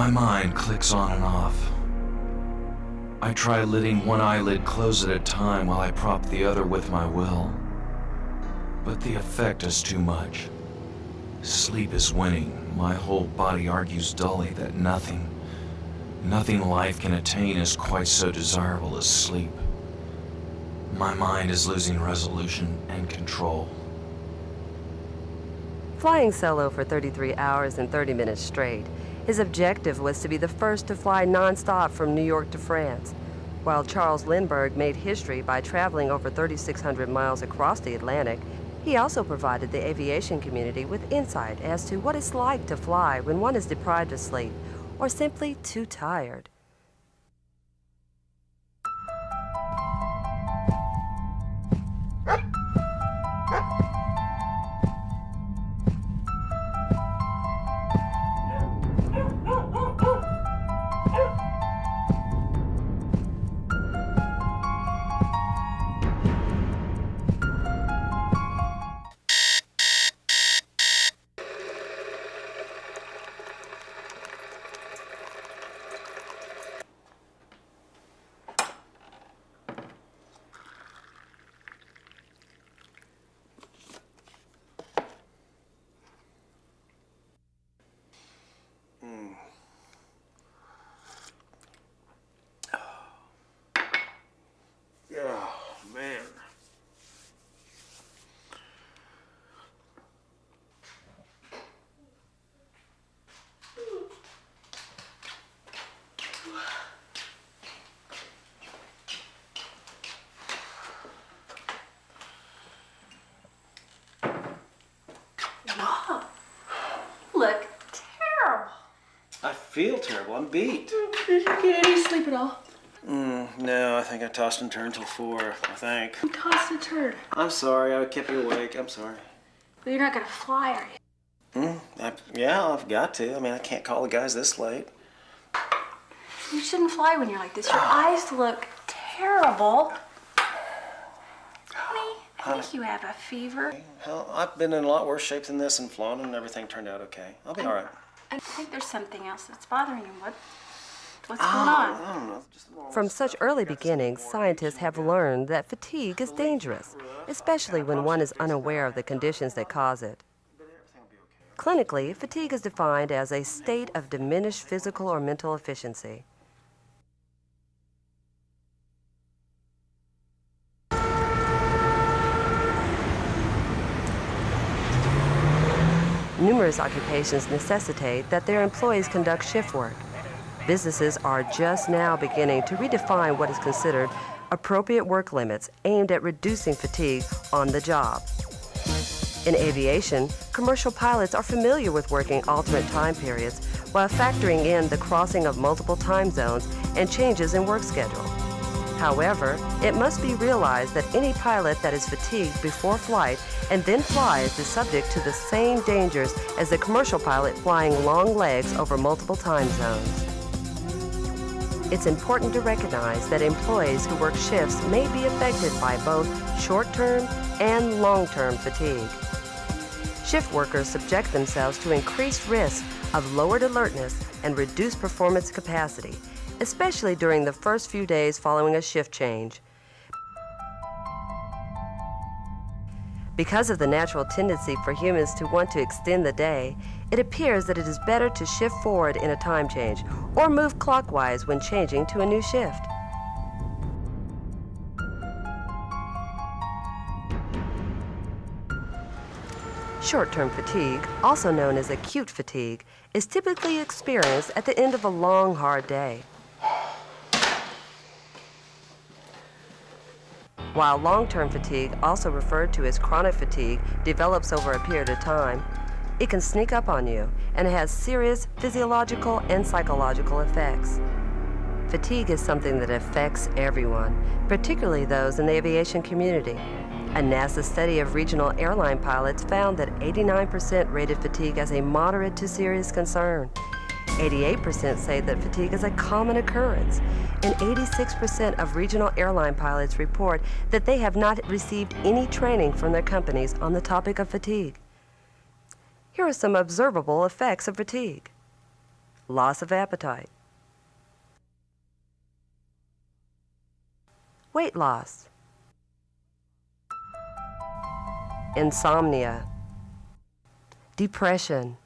My mind clicks on and off. I try letting one eyelid close at a time while I prop the other with my will. But the effect is too much. Sleep is winning. My whole body argues dully that nothing life can attain is quite so desirable as sleep. My mind is losing resolution and control. Flying solo for 33 hours and 30 minutes straight, his objective was to be the first to fly nonstop from New York to France, while Charles Lindbergh made history by traveling over 3,600 miles across the Atlantic. He also provided the aviation community with insight as to what it's like to fly when one is deprived of sleep or simply too tired. Wow. Look terrible. I feel terrible. I'm beat. Did you get any sleep at all? No, I think I tossed and turned till 4, I think. You tossed and turned. I'm sorry. I kept you awake. I'm sorry. But you're not gonna fly, are you? Yeah, I've got to. I mean, I can't call the guys this late. You shouldn't fly when you're like this. Your eyes look terrible. Honey, I think you have a fever. Hell, I've been in a lot worse shape than this and flown, and everything turned out okay. I'll be all right. I think there's something else that's bothering you. What's going on? I don't know. Just From such early beginnings, scientists have learned that fatigue is dangerous, especially when one is unaware of the conditions that cause it. Clinically, fatigue is defined as a state of diminished physical or mental efficiency. Numerous occupations necessitate that their employees conduct shift work. Businesses are just now beginning to redefine what is considered appropriate work limits aimed at reducing fatigue on the job. In aviation, commercial pilots are familiar with working alternate time periods while factoring in the crossing of multiple time zones and changes in work schedule. However, it must be realized that any pilot that is fatigued before flight and then flies is subject to the same dangers as the commercial pilot flying long legs over multiple time zones. It's important to recognize that employees who work shifts may be affected by both short-term and long-term fatigue. Shift workers subject themselves to increased risk of lowered alertness and reduced performance capacity, especially during the first few days following a shift change. Because of the natural tendency for humans to want to extend the day, it appears that it is better to shift forward in a time change or move clockwise when changing to a new shift. Short-term fatigue, also known as acute fatigue, is typically experienced at the end of a long, hard day. While long-term fatigue, also referred to as chronic fatigue, develops over a period of time, it can sneak up on you and has serious physiological and psychological effects. Fatigue is something that affects everyone, particularly those in the aviation community. A NASA study of regional airline pilots found that 89% rated fatigue as a moderate to serious concern. 88% say that fatigue is a common occurrence, and 86% of regional airline pilots report that they have not received any training from their companies on the topic of fatigue. Here are some observable effects of fatigue. loss of appetite, weight loss, insomnia, depression,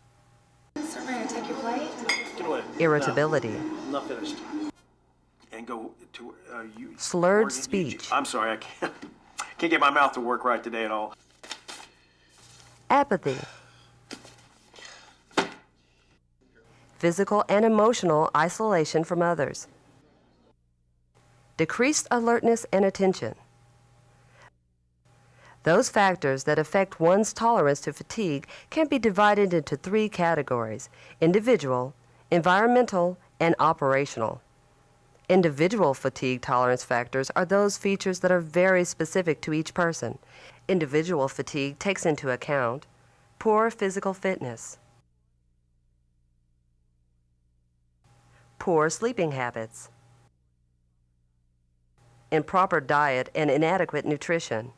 Sir, may I take your plate? Get away. irritability, No, I'm not finished. And go to you. slurred Morgan, speech, I'm sorry, I can't get my mouth to work right today at all. apathy, physical and emotional isolation from others, decreased alertness and attention. Those factors that affect one's tolerance to fatigue can be divided into three categories: individual, environmental, and operational. Individual fatigue tolerance factors are those features that are very specific to each person. Individual fatigue takes into account poor physical fitness, poor sleeping habits, improper diet and inadequate nutrition,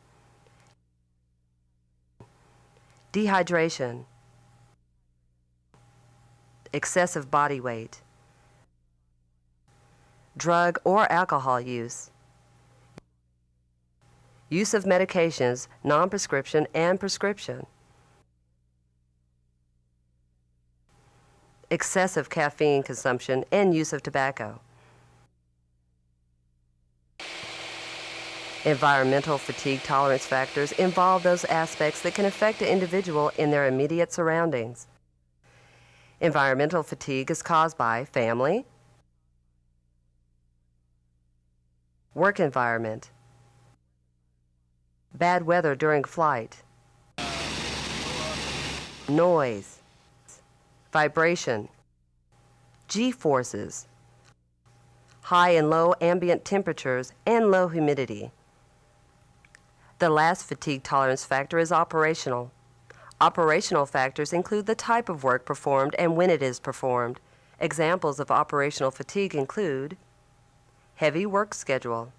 dehydration, excessive body weight, drug or alcohol use, use of medications, non-prescription and prescription, excessive caffeine consumption and use of tobacco. Environmental fatigue tolerance factors involve those aspects that can affect the individual in their immediate surroundings. Environmental fatigue is caused by family, work environment, bad weather during flight, noise, vibration, G-forces, high and low ambient temperatures, and low humidity. The last fatigue tolerance factor is operational. Operational factors include the type of work performed and when it is performed. Examples of operational fatigue include heavy work schedule,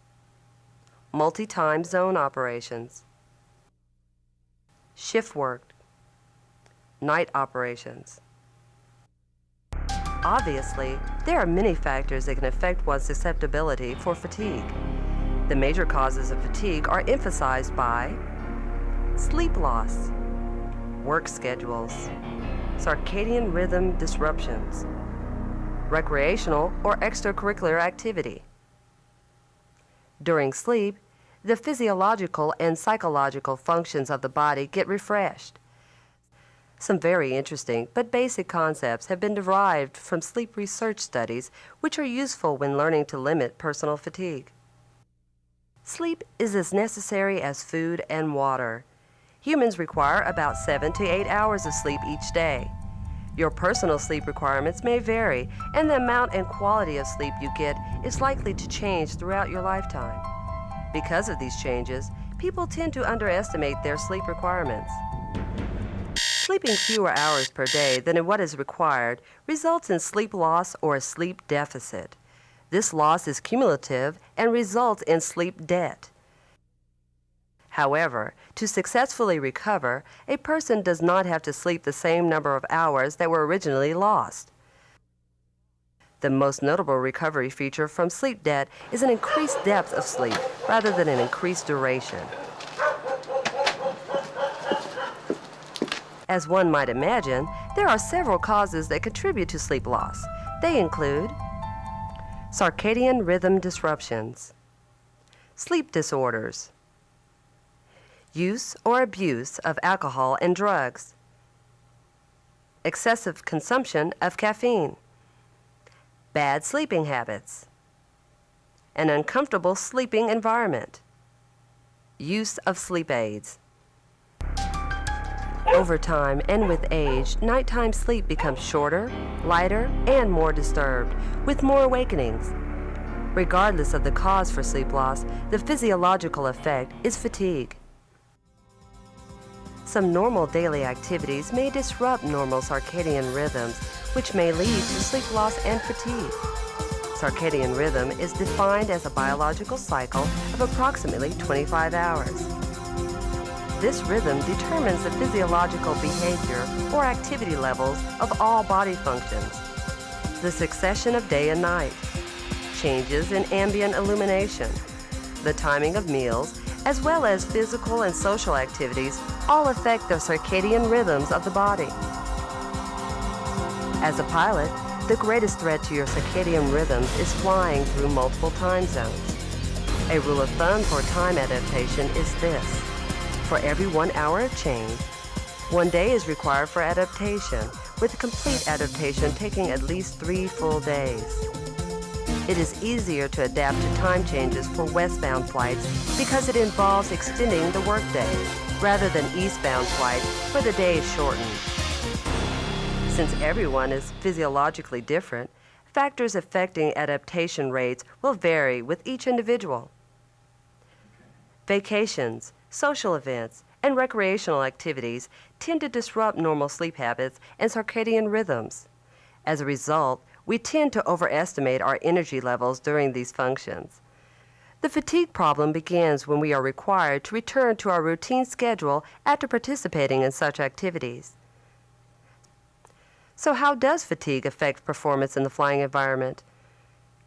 multi-time zone operations, shift work, night operations. Obviously, there are many factors that can affect one's susceptibility for fatigue. The major causes of fatigue are emphasized by sleep loss, work schedules, circadian rhythm disruptions, recreational or extracurricular activity. During sleep, the physiological and psychological functions of the body get refreshed. Some very interesting but basic concepts have been derived from sleep research studies which are useful when learning to limit personal fatigue. Sleep is as necessary as food and water. Humans require about 7 to 8 hours of sleep each day. Your personal sleep requirements may vary, and the amount and quality of sleep you get is likely to change throughout your lifetime. Because of these changes, people tend to underestimate their sleep requirements. Sleeping fewer hours per day than what is required results in sleep loss or a sleep deficit. This loss is cumulative and results in sleep debt. However, to successfully recover, a person does not have to sleep the same number of hours that were originally lost. The most notable recovery feature from sleep debt is an increased depth of sleep rather than an increased duration. As one might imagine, there are several causes that contribute to sleep loss. They include circadian rhythm disruptions, sleep disorders, use or abuse of alcohol and drugs, excessive consumption of caffeine, bad sleeping habits, an uncomfortable sleeping environment, use of sleep aids. Over time and with age, nighttime sleep becomes shorter, lighter, and more disturbed, with more awakenings. Regardless of the cause for sleep loss, the physiological effect is fatigue. Some normal daily activities may disrupt normal circadian rhythms, which may lead to sleep loss and fatigue. Circadian rhythm is defined as a biological cycle of approximately 25 hours. This rhythm determines the physiological behavior or activity levels of all body functions. the succession of day and night, changes in ambient illumination, the timing of meals, as well as physical and social activities all affect the circadian rhythms of the body. As a pilot, the greatest threat to your circadian rhythms is flying through multiple time zones. A rule of thumb for time adaptation is this: for every 1 hour of change, 1 day is required for adaptation, with complete adaptation taking at least 3 full days. It is easier to adapt to time changes for westbound flights because it involves extending the workday, rather than eastbound flights where the day is shortened. Since everyone is physiologically different, factors affecting adaptation rates will vary with each individual. Vacations, social events, and recreational activities tend to disrupt normal sleep habits and circadian rhythms. As a result, we tend to overestimate our energy levels during these functions. The fatigue problem begins when we are required to return to our routine schedule after participating in such activities. So how does fatigue affect performance in the flying environment?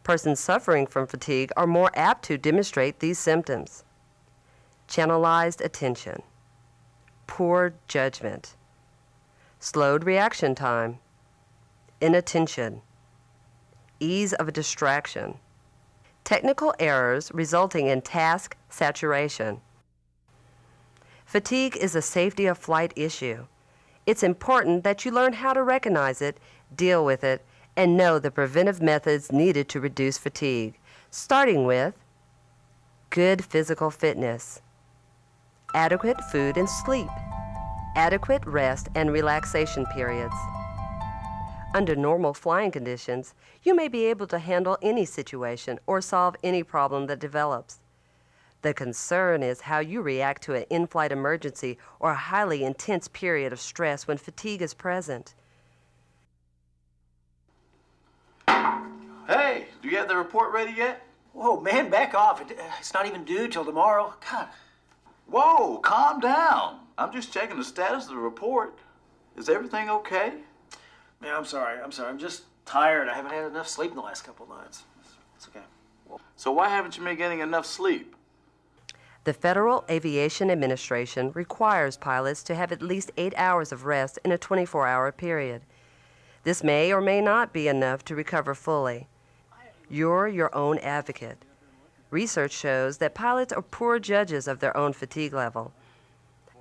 Persons suffering from fatigue are more apt to demonstrate these symptoms: channelized attention, poor judgment, slowed reaction time, inattention, ease of distraction, technical errors resulting in task saturation. Fatigue is a safety of flight issue. It's important that you learn how to recognize it, deal with it, and know the preventive methods needed to reduce fatigue, starting with good physical fitness, adequate food and sleep, adequate rest and relaxation periods. Under normal flying conditions, you may be able to handle any situation or solve any problem that develops. The concern is how you react to an in-flight emergency or a highly intense period of stress when fatigue is present. Hey, do you have the report ready yet? Whoa, man, back off. It's not even due till tomorrow. God. Whoa, calm down. I'm just checking the status of the report. Is everything okay? Man, I'm sorry. I'm just tired. I haven't had enough sleep in the last couple of nights. It's okay. So why haven't you been getting enough sleep? The Federal Aviation Administration requires pilots to have at least 8 hours of rest in a 24-hour period. This may or may not be enough to recover fully. You're your own advocate. Research shows that pilots are poor judges of their own fatigue level.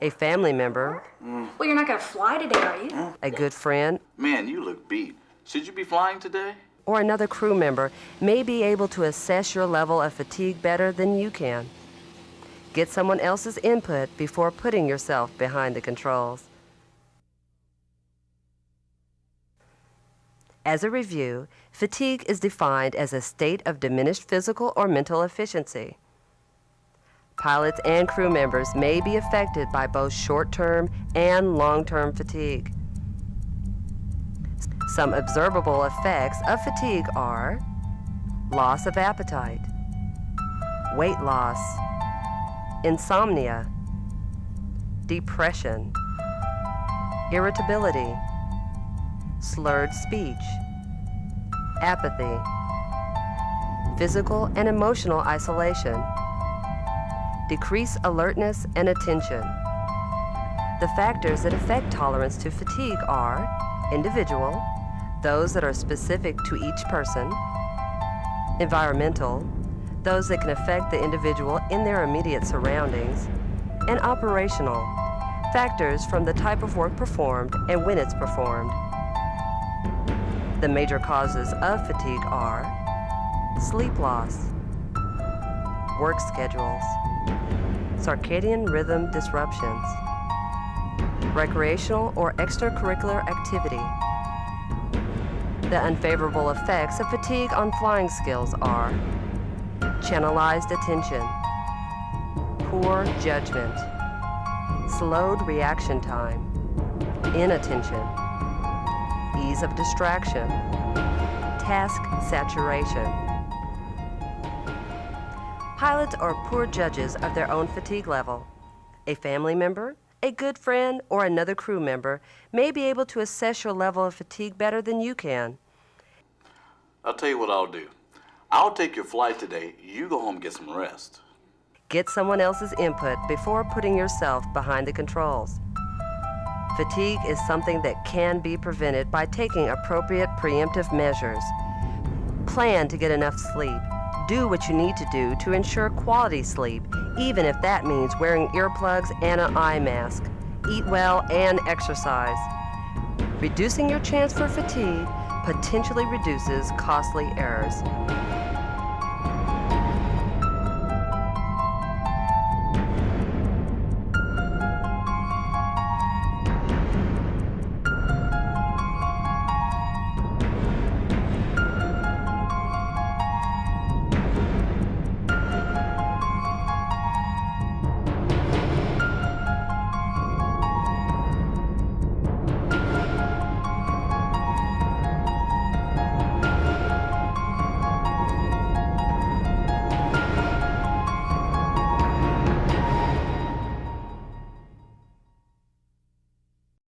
A family member, Well, you're not going to fly today, are you? a good friend, Man, you look beat. Should you be flying today? or another crew member may be able to assess your level of fatigue better than you can. Get someone else's input before putting yourself behind the controls. As a review, fatigue is defined as a state of diminished physical or mental efficiency. Pilots and crew members may be affected by both short-term and long-term fatigue. Some observable effects of fatigue are loss of appetite, weight loss, insomnia, depression, irritability, slurred speech, apathy, physical and emotional isolation, decreased alertness and attention. The factors that affect tolerance to fatigue are individual, those that are specific to each person, environmental, those that can affect the individual in their immediate surroundings, and operational, factors from the type of work performed and when it's performed. The major causes of fatigue are sleep loss, work schedules, circadian rhythm disruptions, recreational or extracurricular activity. The unfavorable effects of fatigue on flying skills are channelized attention, poor judgment, slowed reaction time, inattention, ease of distraction, task saturation. Pilots are poor judges of their own fatigue level. A family member, a good friend, or another crew member may be able to assess your level of fatigue better than you can. I'll tell you what I'll do. I'll take your flight today. You go home and get some rest. Get someone else's input before putting yourself behind the controls. Fatigue is something that can be prevented by taking appropriate preemptive measures. Plan to get enough sleep. Do what you need to do to ensure quality sleep, even if that means wearing earplugs and an eye mask. Eat well and exercise. Reducing your chance for fatigue potentially reduces costly errors.